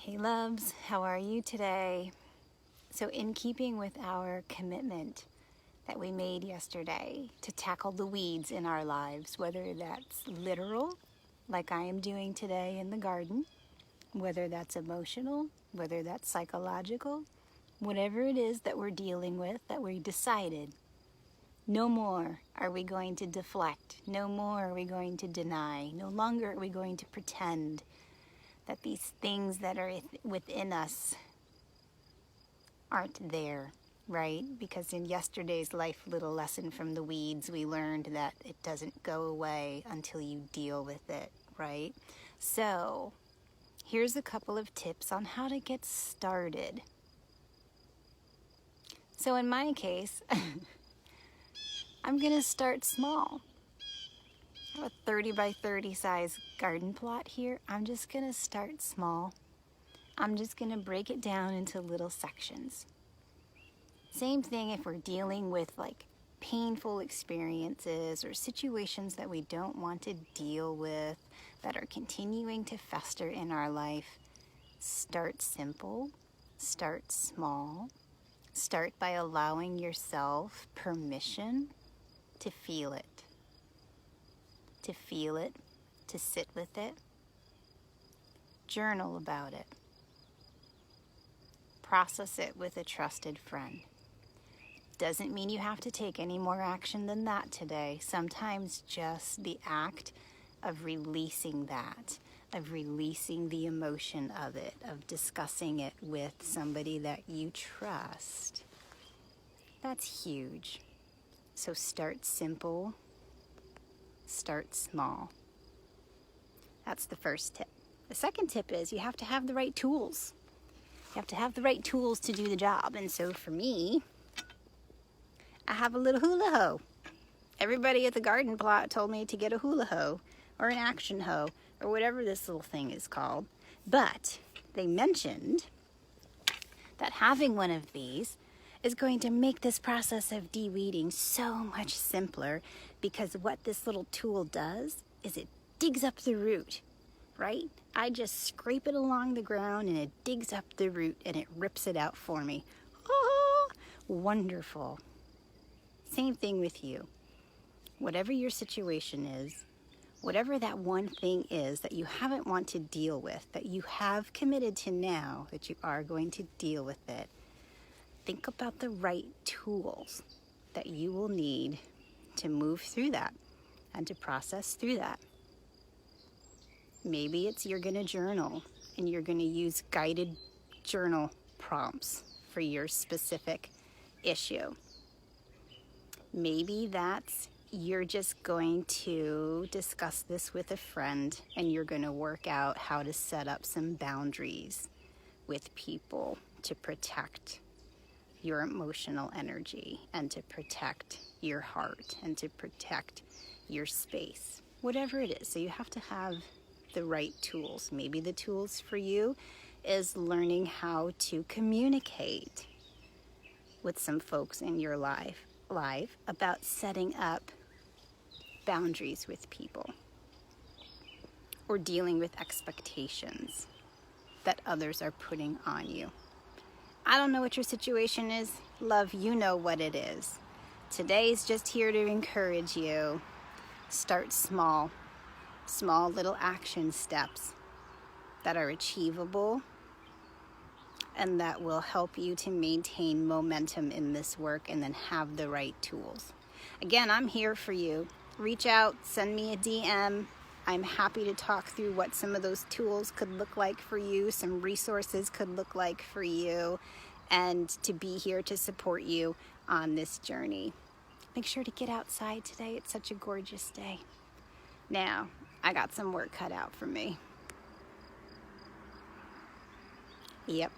Hey loves, how are you today? So in keeping with our commitment that we made yesterday to tackle the weeds in our lives, whether that's literal, like I am doing today in the garden, whether that's emotional, whether that's psychological, whatever it is that we're dealing with, that we decided, no more are we going to deflect, no more are we going to deny, no longer are we going to pretend that these things that are within us aren't there, right? Because in yesterday's life little lesson from the weeds, we learned that it doesn't go away until you deal with it, right? So here's a couple of tips on how to get started. So in my case, I'm gonna start small. I have a 30 by 30 size garden plot here. I'm just gonna start small. I'm just gonna break it down into little sections. Same thing if we're dealing with like painful experiences or situations that we don't want to deal with that are continuing to fester in our life. Start simple, start small, start by allowing yourself permission to feel it. To feel it, to sit with it, journal about it, process it with a trusted friend. Doesn't mean you have to take any more action than that today. Sometimes just the act of releasing that, of releasing the emotion of it, of discussing it with somebody that you trust, that's huge. So start simple. Start small. That's the first tip. The second tip is you have to have the right tools. You have to have the right tools to do the job. And so for me, I have a little hula hoe. Everybody at the garden plot told me to get a hula hoe or an action hoe or whatever this little thing is called. But they mentioned that having one of these is going to make this process of de-weeding so much simpler, because what this little tool does is it digs up the root, right? I just scrape it along the ground and it digs up the root and it rips it out for me. Oh, wonderful. Same thing with you. Whatever your situation is, whatever that one thing is that you haven't want to deal with, that you have committed to now that you are going to deal with it, think about the right tools that you will need to move through that and to process through that. Maybe it's you're going to journal and you're going to use guided journal prompts for your specific issue. Maybe that's you're just going to discuss this with a friend and you're going to work out how to set up some boundaries with people to protect your emotional energy and to protect your heart and to protect your space, whatever it is. So you have to have the right tools. Maybe the tools for you is learning how to communicate with some folks in your life about setting up boundaries with people or dealing with expectations that others are putting on you. I don't know what your situation is. Love, you know what it is. Today's just here to encourage you. Start small. Small little action steps that are achievable and that will help you to maintain momentum in this work and then have the right tools. Again, I'm here for you. Reach out, send me a DM. I'm happy to talk through what some of those tools could look like for you, some resources could look like for you, and to be here to support you on this journey. Make sure to get outside today. It's such a gorgeous day. Now, I got some work cut out for me. Yep,